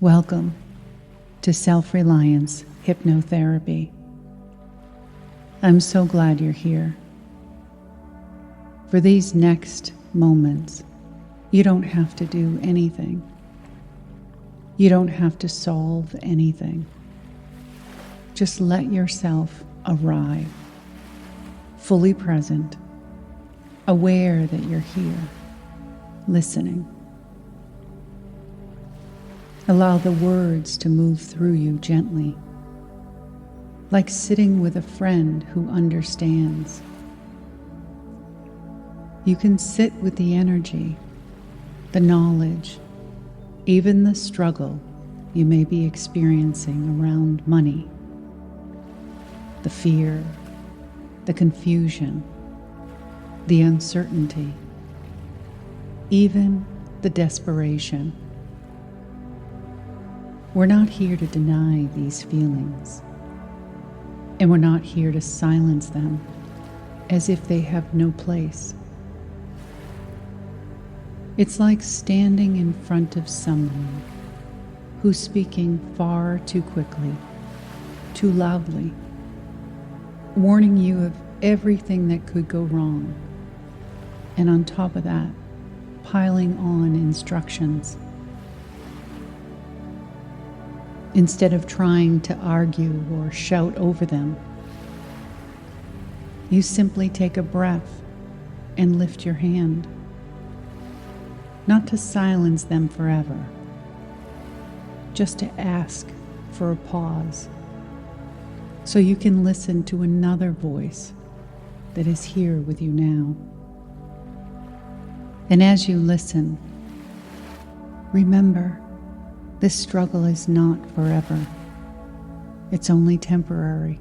Welcome to Self-Reliance Hypnotherapy. I'm so glad you're here. For these next moments, you don't have to do anything. You don't have to solve anything. Just let yourself arrive, fully present, aware that you're here, listening. Allow the words to move through you gently, like sitting with a friend who understands. You can sit with the energy, the knowledge, even the struggle you may be experiencing around money, the fear, the confusion, the uncertainty, even the desperation. We're not here to deny these feelings, and we're not here to silence them as if they have no place. It's like standing in front of someone who's speaking far too quickly, too loudly, warning you of everything that could go wrong, and on top of that, piling on instructions. Instead of trying to argue or shout over them, you simply take a breath and lift your hand, not to silence them forever, just to ask for a pause so you can listen to another voice that is here with you now. And as you listen, remember, this struggle is not forever. It's only temporary.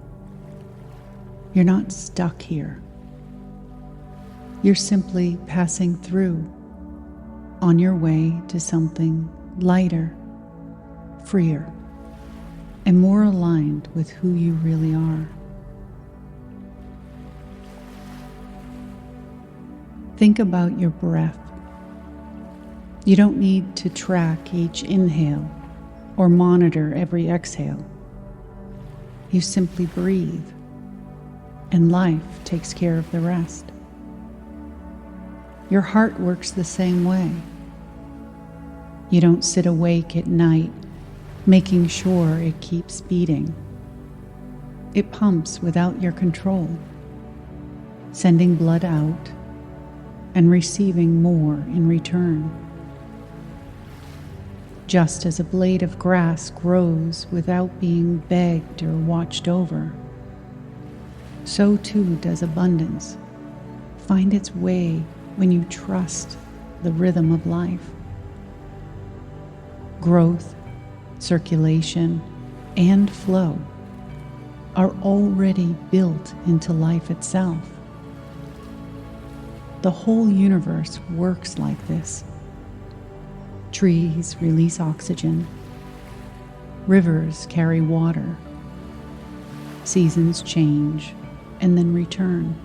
You're not stuck here. You're simply passing through on your way to something lighter, freer, and more aligned with who you really are. Think about your breath. You don't need to track each inhale or monitor every exhale. You simply breathe, and life takes care of the rest. Your heart works the same way. You don't sit awake at night making sure it keeps beating. It pumps without your control, sending blood out and receiving more in return. Just as a blade of grass grows without being begged or watched over, so too does abundance find its way when you trust the rhythm of life. Growth, circulation, and flow are already built into life itself. The whole universe works like this. Trees release oxygen. Rivers carry water. Seasons change and then return.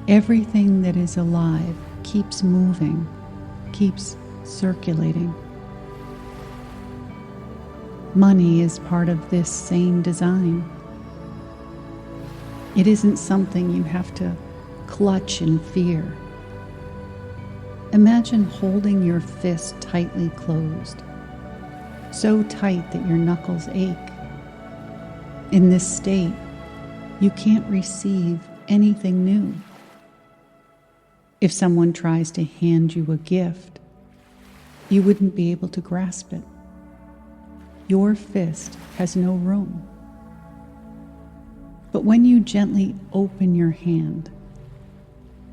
Everything that is alive keeps moving, keeps circulating. Money is part of this same design. It isn't something you have to clutch in fear. Imagine holding your fist tightly closed, so tight that your knuckles ache. In this state, you can't receive anything new. If someone tries to hand you a gift, you wouldn't be able to grasp it. Your fist has no room. But when you gently open your hand,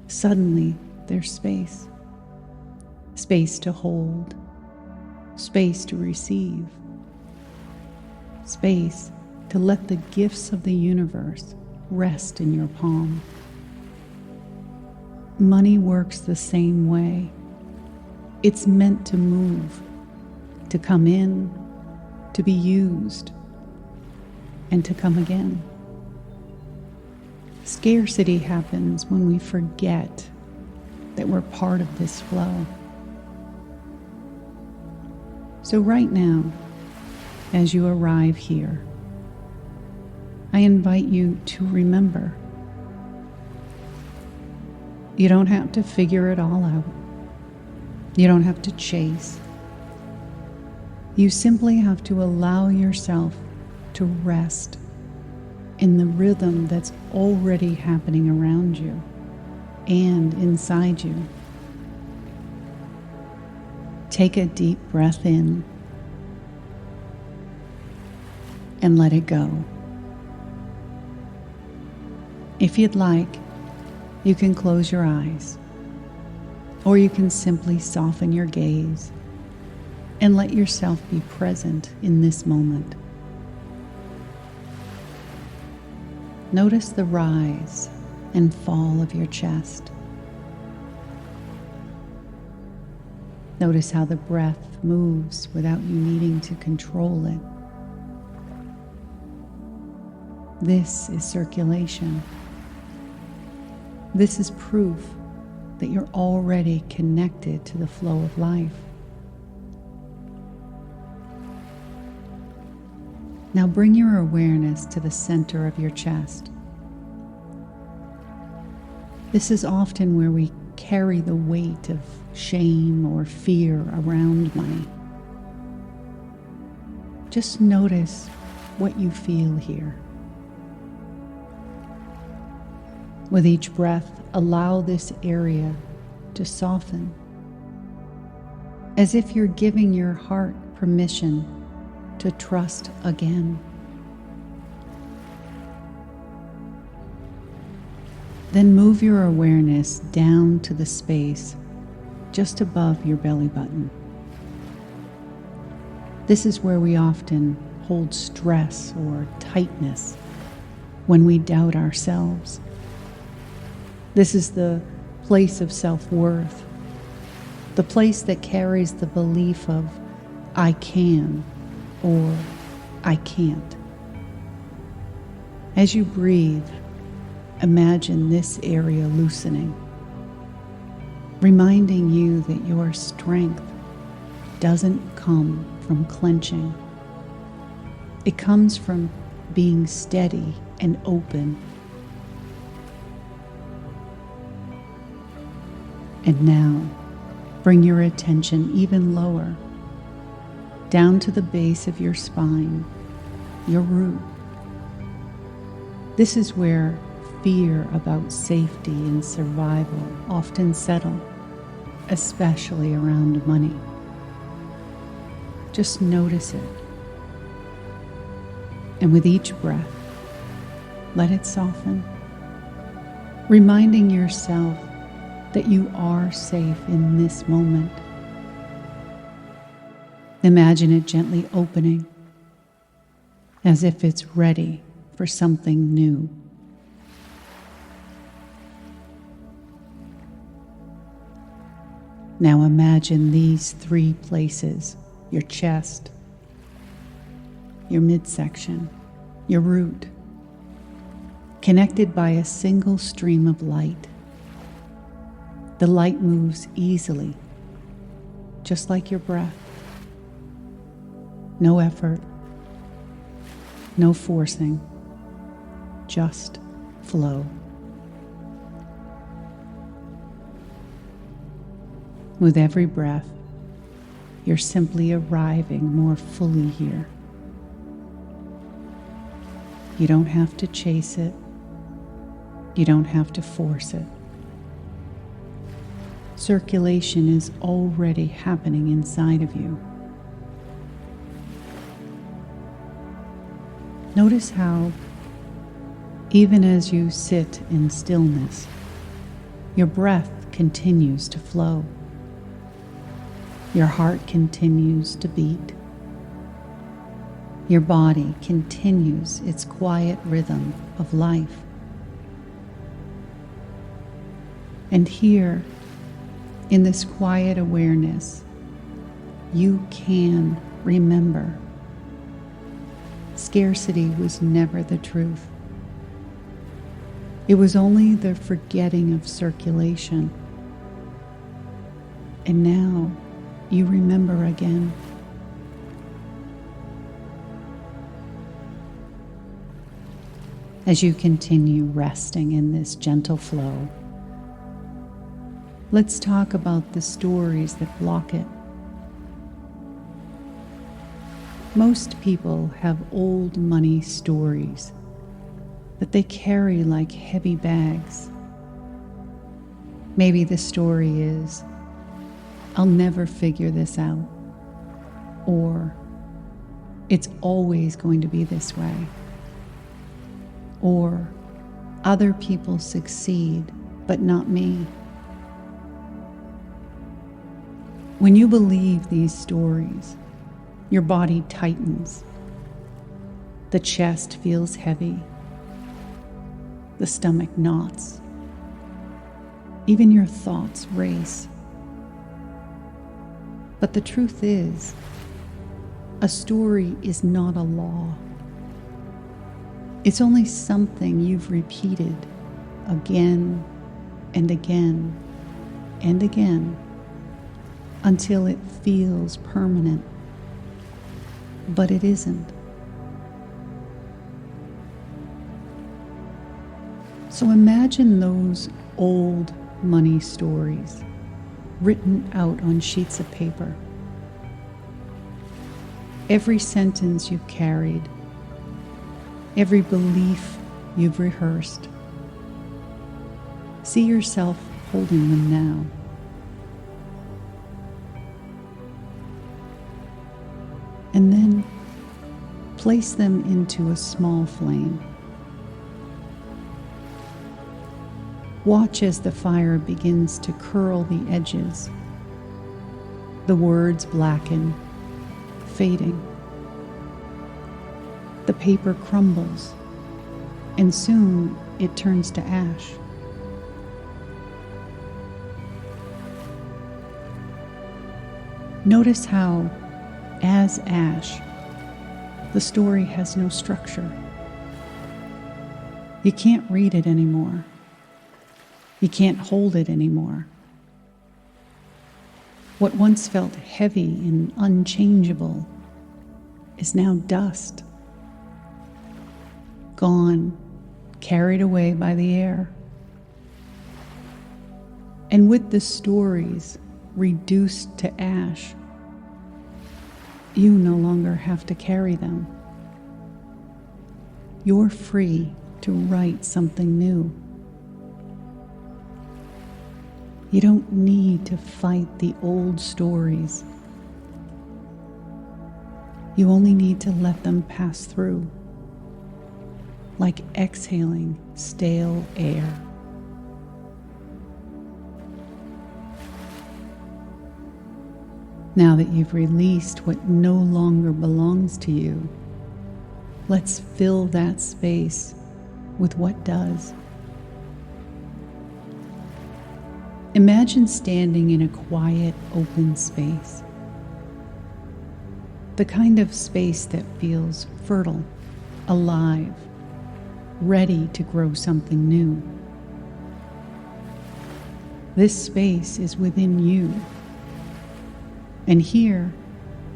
suddenly there's space. Space to hold, space to receive, space to let the gifts of the universe rest in your palm. Money works the same way. It's meant to move, to come in, to be used, and to come again. Scarcity happens when we forget that we're part of this flow. So right now, as you arrive here, I invite you to remember. You don't have to figure it all out. You don't have to chase. You simply have to allow yourself to rest in the rhythm that's already happening around you and inside you. Take a deep breath in and let it go. If you'd like, you can close your eyes, or you can simply soften your gaze and let yourself be present in this moment. Notice the rise and fall of your chest. Notice how the breath moves without you needing to control it. This is circulation. This is proof that you're already connected to the flow of life. Now bring your awareness to the center of your chest. This is often where we carry the weight of shame or fear around money. Just notice what you feel here. With each breath, allow this area to soften, as if you're giving your heart permission to trust again. Then move your awareness down to the space just above your belly button. This is where we often hold stress or tightness when we doubt ourselves. This is the place of self-worth, the place that carries the belief of I can or I can't. As you breathe, imagine this area loosening, reminding you that your strength doesn't come from clenching. It comes from being steady and open. And now, bring your attention even lower, down to the base of your spine, your root. This is where fear about safety and survival often settle, especially around money. Just notice it. And with each breath, let it soften, reminding yourself that you are safe in this moment. Imagine it gently opening, as if it's ready for something new. Now imagine these three places: your chest, your midsection, your root, connected by a single stream of light. The light moves easily, just like your breath. No effort, no forcing, just flow. With every breath, you're simply arriving more fully here. You don't have to chase it. You don't have to force it. Circulation is already happening inside of you. Notice how, even as you sit in stillness, your breath continues to flow. Your heart continues to beat. Your body continues its quiet rhythm of life. And here, in this quiet awareness, you can remember. Scarcity was never the truth. It was only the forgetting of circulation. And now you remember again. as you continue resting in this gentle flow, let's talk about the stories that block it. Most people have old money stories that they carry like heavy bags. Maybe the story is, "I'll never figure this out," or "It's always going to be this way," or "Other people succeed, but not me." When you believe these stories, your body tightens, the chest feels heavy, the stomach knots, even your thoughts race. But the truth is, a story is not a law. It's only something you've repeated again and again and again until it feels permanent. But it isn't. So imagine those old money stories written out on sheets of paper. Every sentence you've carried, every belief you've rehearsed. See yourself holding them now. And then place them into a small flame. Watch as the fire begins to curl the edges. The words blacken, fading. The paper crumbles, and soon it turns to ash. Notice how, as ash, the story has no structure. You can't read it anymore. You can't hold it anymore. What once felt heavy and unchangeable is now dust, gone, carried away by the air. And with the stories reduced to ash, you no longer have to carry them. You're free to write something new. You don't need to fight the old stories. You only need to let them pass through, like exhaling stale air. Now that you've released what no longer belongs to you, let's fill that space with what does. Imagine standing in a quiet, open space. The kind of space that feels fertile, alive, ready to grow something new. This space is within you. And here,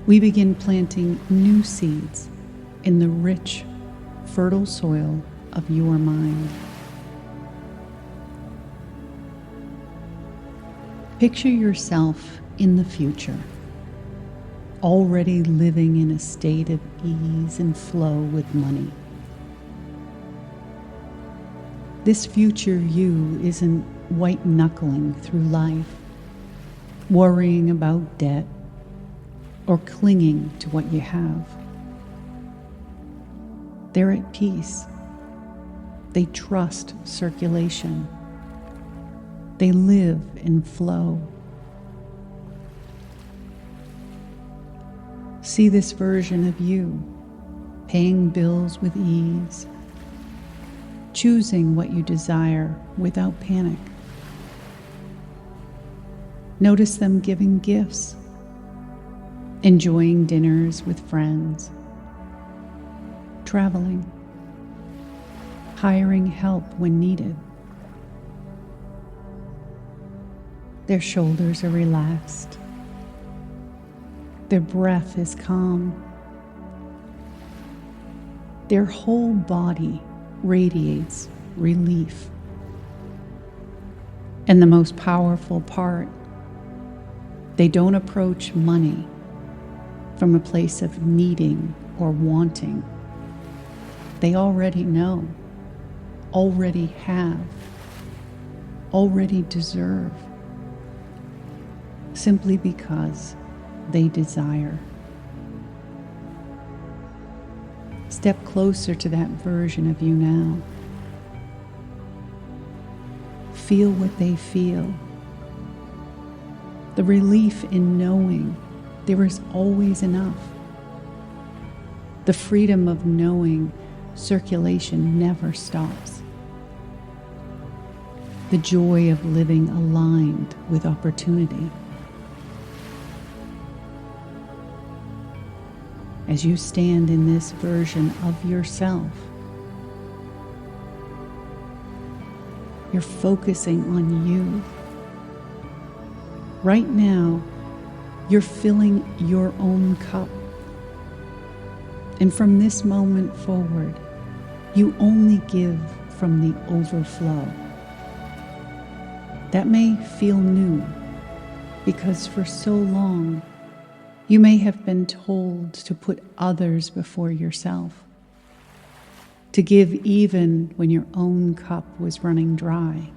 we begin planting new seeds in the rich, fertile soil of your mind. Picture yourself in the future, already living in a state of ease and flow with money. This future you isn't white-knuckling through life, worrying about debt, or clinging to what you have. They're at peace. They trust circulation. They live and flow. See this version of you, paying bills with ease, choosing what you desire without panic. Notice them giving gifts, enjoying dinners with friends, traveling, hiring help when needed. Their shoulders are relaxed. Their breath is calm. Their whole body radiates relief. And the most powerful part, they don't approach money from a place of needing or wanting. They already know, already have, already deserve, simply because they desire. Step closer to that version of you now. Feel what they feel. The relief in knowing there is always enough. The freedom of knowing circulation never stops. The joy of living aligned with opportunity. As you stand in this version of yourself, you're focusing on you. Right now, you're filling your own cup. And from this moment forward, you only give from the overflow. That may feel new, because for so long, you may have been told to put others before yourself, to give even when your own cup was running dry.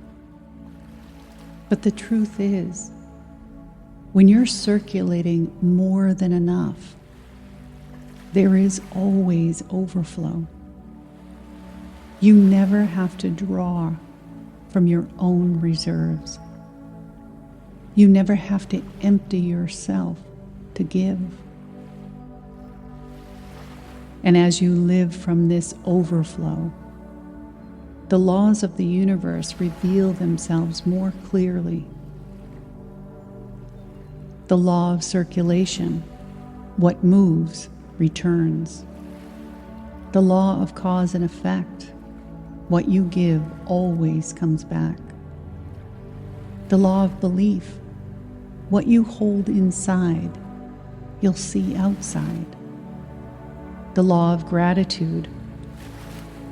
But the truth is, when you're circulating more than enough, there is always overflow. You never have to draw from your own reserves. You never have to empty yourself to give. And as you live from this overflow, the laws of the universe reveal themselves more clearly. The law of circulation, what moves returns. The law of cause and effect, what you give always comes back. The law of belief, what you hold inside, you'll see outside. The law of gratitude,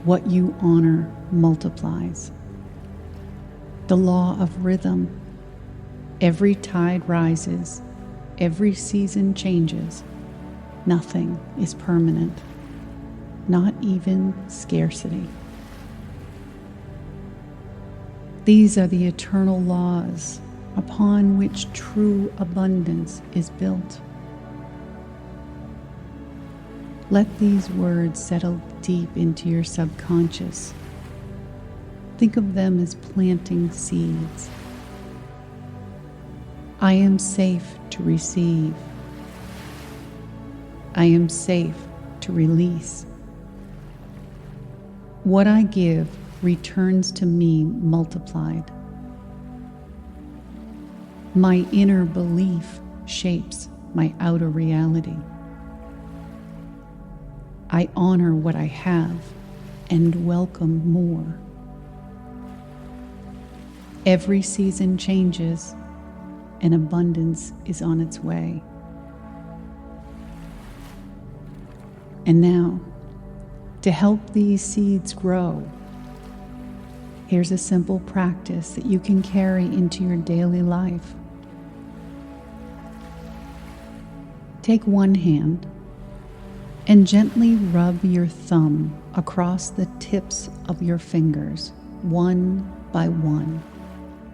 what you honor multiplies. The law of rhythm, every tide rises, every season changes. Nothing is permanent, not even scarcity. These are the eternal laws upon which true abundance is built. Let these words settle deep into your subconscious. Think of them as planting seeds. I am safe to receive. I am safe to release. What I give returns to me multiplied. My inner belief shapes my outer reality. I honor what I have and welcome more. Every season changes and abundance is on its way. And now, to help these seeds grow, here's a simple practice that you can carry into your daily life. Take one hand and gently rub your thumb across the tips of your fingers, one by one,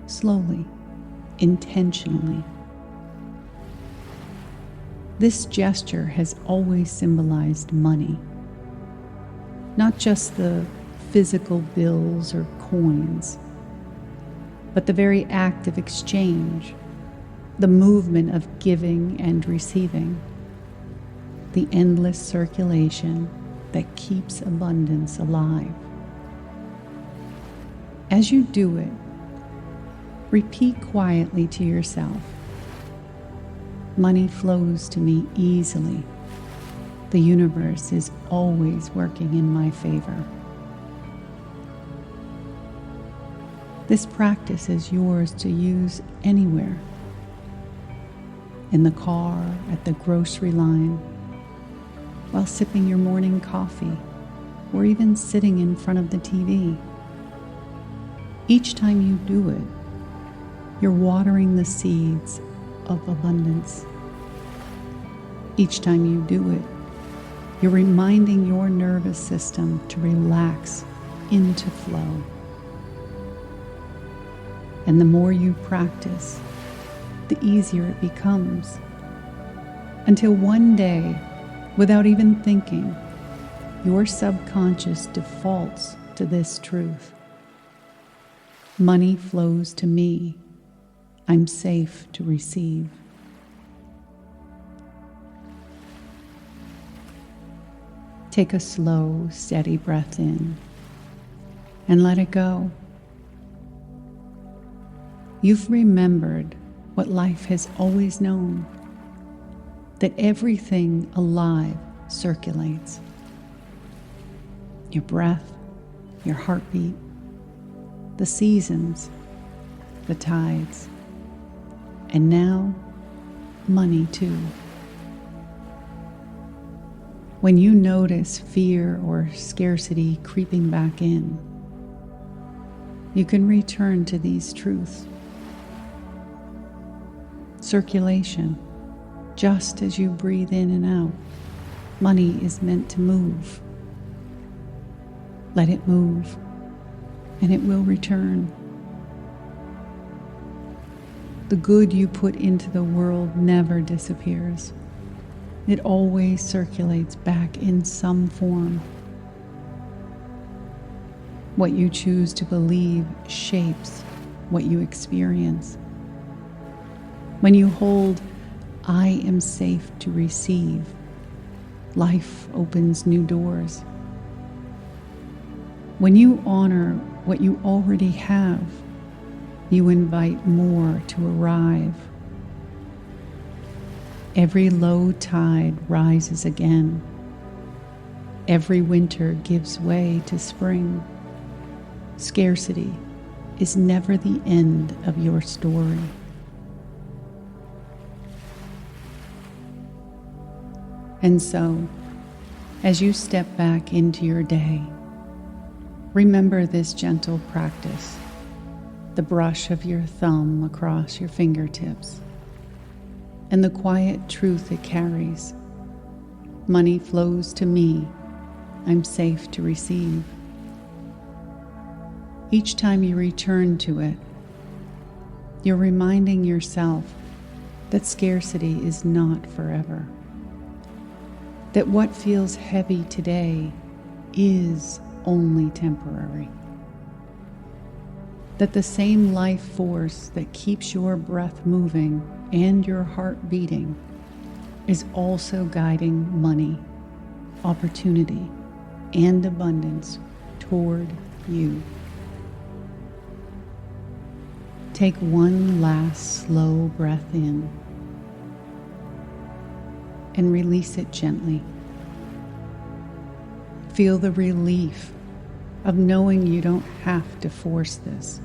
slowly, intentionally. This gesture has always symbolized money, not just the physical bills or coins, but the very act of exchange, the movement of giving and receiving, the endless circulation that keeps abundance alive. As you do it, repeat quietly to yourself, money flows to me easily. The universe is always working in my favor. This practice is yours to use anywhere. In the car, at the grocery line, while sipping your morning coffee, or even sitting in front of the TV. Each time you do it, you're watering the seeds of abundance. Each time you do it, you're reminding your nervous system to relax into flow. And the more you practice, the easier it becomes, until one day, without even thinking, your subconscious defaults to this truth. Money flows to me. I'm safe to receive. Take a slow, steady breath in and let it go. You've remembered what life has always known, that everything alive circulates. Your breath, your heartbeat, the seasons, the tides, and now money too. When you notice fear or scarcity creeping back in, you can return to these truths. Circulation, just as you breathe in and out, money is meant to move. Let it move, and it will return. The good you put into the world never disappears. It always circulates back in some form. What you choose to believe shapes what you experience. When you hold, I am safe to receive, life opens new doors. When you honor what you already have, you invite more to arrive. Every low tide rises again. Every winter gives way to spring. Scarcity is never the end of your story. And so, as you step back into your day, remember this gentle practice, the brush of your thumb across your fingertips, and the quiet truth it carries. Money flows to me. I'm safe to receive. Each time you return to it, you're reminding yourself that scarcity is not forever. That what feels heavy today is only temporary. That the same life force that keeps your breath moving and your heart beating is also guiding money, opportunity, and abundance toward you. Take one last slow breath in and release it gently. Feel the relief of knowing you don't have to force this.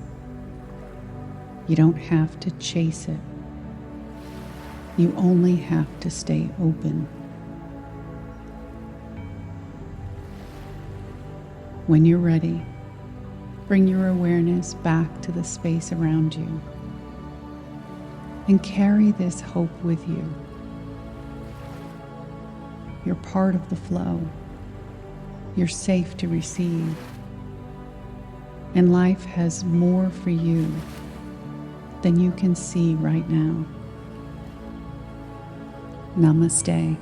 You don't have to chase it. You only have to stay open. When you're ready, bring your awareness back to the space around you and carry this hope with you. You're part of the flow. You're safe to receive. And life has more for you than you can see right now. Namaste.